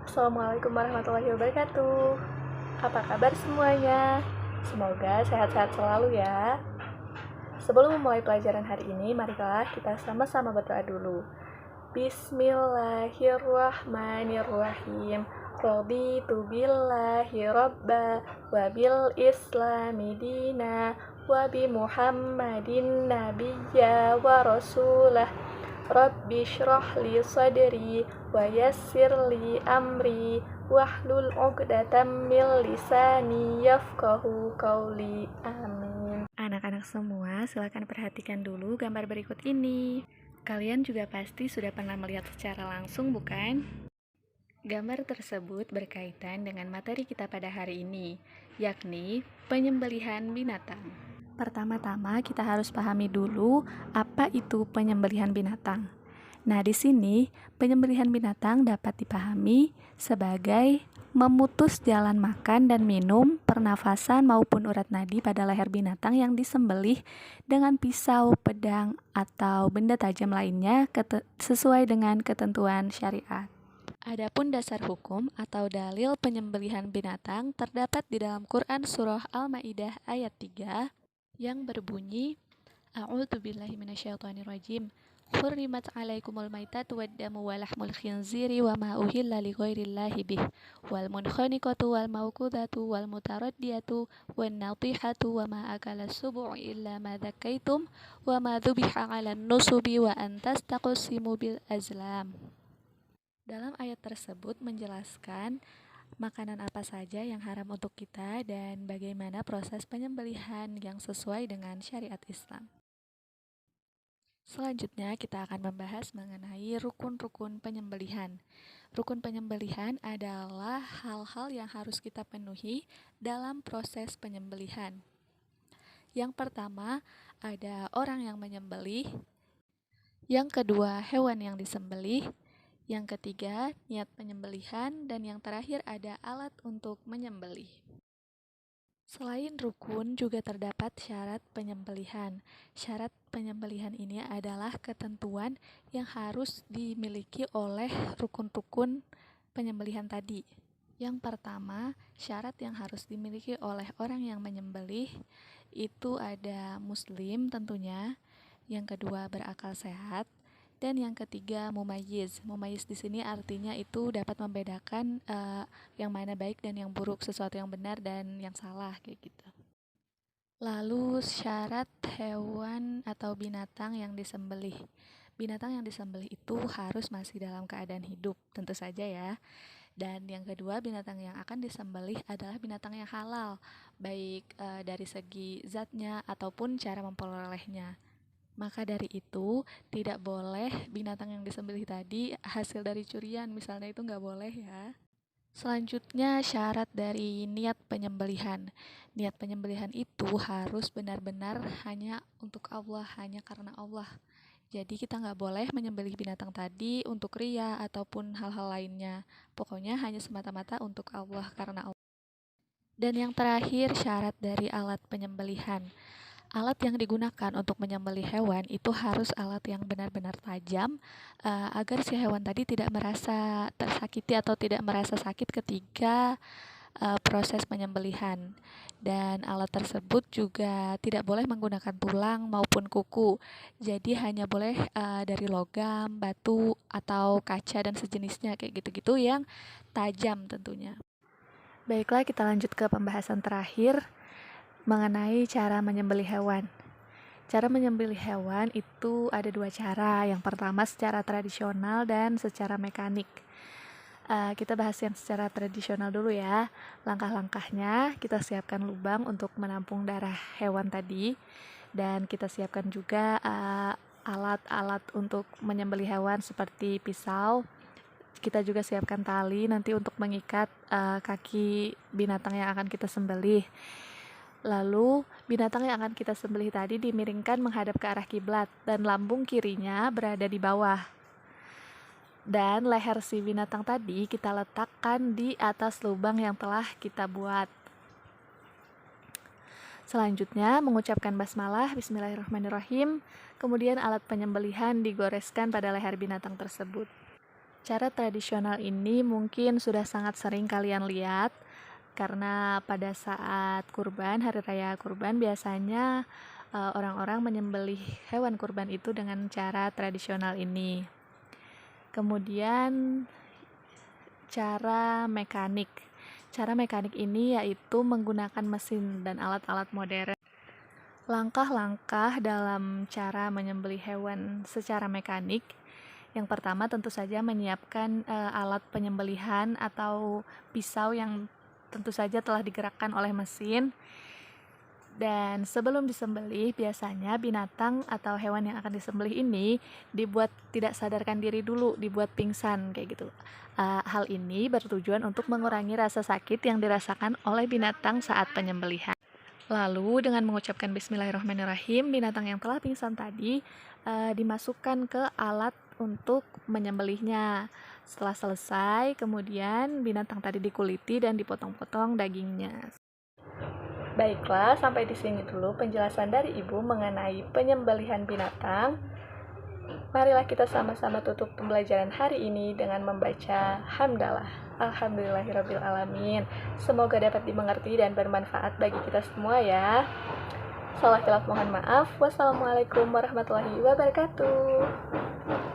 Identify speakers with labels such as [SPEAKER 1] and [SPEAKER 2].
[SPEAKER 1] Assalamualaikum warahmatullahi wabarakatuh. Apa kabar semuanya? Semoga sehat-sehat selalu ya. Sebelum memulai pelajaran hari ini, marilah kita sama-sama berdoa dulu. Bismillahirrahmanirrahim. Raditu billahi rabba wa bil islami dina wa bi Muhammadin nabiyya wa rasulah. Rabbi shrah li sadri wa yassir li amri wahlul 'uqdatam min lisani yafqahu qawli. Amin. Anak-anak semua, silakan perhatikan dulu gambar berikut ini. Kalian juga pasti sudah pernah melihat secara langsung, bukan? Gambar tersebut berkaitan dengan materi kita pada hari ini, yakni penyembelihan binatang. Pertama-tama kita harus pahami dulu apa itu penyembelihan binatang. Nah, di sini penyembelihan binatang dapat dipahami sebagai memutus jalan makan dan minum, pernafasan maupun urat nadi pada leher binatang yang disembelih dengan pisau, pedang, atau benda tajam lainnya sesuai dengan ketentuan syariat. Adapun dasar hukum atau dalil penyembelihan binatang terdapat di dalam Quran Surah Al-Ma'idah ayat 3 yang berbunyi, A'udzubillahi minasyaitonirrajim. Hurrimat 'alaikumul maitatu waddamu wa lahmul khinziri wa ma uhilla li ghairillahi bih wal munkhaniqatu wal mauqudatu wal mutaraddiyatu wan natihatu wa ma akala sub'u illa ma dzakaitum wa ma dzubiha 'alan nusubi wa an tastaqsimu bil azlam. Dalam ayat tersebut menjelaskan makanan apa saja yang haram untuk kita dan bagaimana proses penyembelihan yang sesuai dengan syariat Islam. Selanjutnya kita akan membahas mengenai rukun-rukun penyembelihan. Rukun penyembelihan adalah hal-hal yang harus kita penuhi dalam proses penyembelihan. Yang pertama, ada orang yang menyembelih. Yang kedua, hewan yang disembelih. Yang ketiga, niat penyembelihan. Dan yang terakhir ada alat untuk menyembelih. Selain rukun, juga terdapat syarat penyembelihan. Syarat penyembelihan ini adalah ketentuan yang harus dimiliki oleh rukun-rukun penyembelihan tadi. Yang pertama, syarat yang harus dimiliki oleh orang yang menyembelih itu ada muslim tentunya. Yang kedua, berakal sehat. Dan yang ketiga, mumayyiz. Mumayyiz di sini artinya itu dapat membedakan yang mana baik dan yang buruk, sesuatu yang benar dan yang salah, kayak gitu. Lalu syarat hewan atau binatang yang disembelih. Binatang yang disembelih itu harus masih dalam keadaan hidup, tentu saja ya. Dan yang kedua, binatang yang akan disembelih adalah binatang yang halal, baik dari segi zatnya ataupun cara memperolehnya. Maka dari itu, tidak boleh binatang yang disembelih tadi hasil dari curian, misalnya, itu nggak boleh ya. Selanjutnya, syarat dari niat penyembelihan. Niat penyembelihan itu harus benar-benar hanya untuk Allah, hanya karena Allah. Jadi kita nggak boleh menyembelih binatang tadi untuk ria ataupun hal-hal lainnya. Pokoknya hanya semata-mata untuk Allah, karena Allah. Dan yang terakhir, syarat dari alat penyembelihan. Alat yang digunakan untuk menyembelih hewan itu harus alat yang benar-benar tajam agar si hewan tadi tidak merasa tersakiti atau tidak merasa sakit ketika proses penyembelihan. Dan alat tersebut juga tidak boleh menggunakan tulang maupun kuku. Jadi hanya boleh dari logam, batu, atau kaca dan sejenisnya, kayak gitu-gitu yang tajam tentunya. Baiklah, kita lanjut ke pembahasan terakhir mengenai cara menyembelih hewan. Cara menyembelih hewan itu ada dua cara. Yang pertama secara tradisional dan secara mekanik. Kita bahas yang secara tradisional dulu ya. Langkah-langkahnya, kita siapkan lubang untuk menampung darah hewan tadi. Dan kita siapkan juga alat-alat untuk menyembelih hewan seperti pisau. Kita juga siapkan tali nanti untuk mengikat kaki binatang yang akan kita sembelih. Lalu binatang yang akan kita sembelih tadi dimiringkan menghadap ke arah kiblat dan lambung kirinya berada di bawah. Dan leher si binatang tadi kita letakkan di atas lubang yang telah kita buat. Selanjutnya mengucapkan basmalah, bismillahirrahmanirrahim. Kemudian alat penyembelihan digoreskan pada leher binatang tersebut. Cara tradisional ini mungkin sudah sangat sering kalian lihat, karena pada saat kurban, hari raya kurban, biasanya orang-orang menyembelih hewan kurban itu dengan cara tradisional ini. Kemudian cara mekanik. Cara mekanik ini yaitu menggunakan mesin dan alat-alat modern. Langkah-langkah dalam cara menyembelih hewan secara mekanik. Yang pertama tentu saja menyiapkan alat penyembelihan atau pisau yang tentu saja telah digerakkan oleh mesin. Dan sebelum disembelih, biasanya binatang atau hewan yang akan disembelih ini dibuat tidak sadarkan diri dulu, dibuat pingsan kayak gitu. Hal ini bertujuan untuk mengurangi rasa sakit yang dirasakan oleh binatang saat penyembelihan. Lalu dengan mengucapkan Bismillahirrahmanirrahim, binatang yang telah pingsan tadi dimasukkan ke alat untuk menyembelihnya. Setelah selesai, kemudian binatang tadi dikuliti dan dipotong-potong dagingnya. Baiklah, sampai di sini dulu penjelasan dari Ibu mengenai penyembelihan binatang. Marilah kita sama-sama tutup pembelajaran hari ini dengan membaca hamdalah. Alhamdulillahirrabbilalamin. Semoga dapat dimengerti dan bermanfaat bagi kita semua ya. Salah khilaf mohon maaf. Wassalamualaikum warahmatullahi wabarakatuh.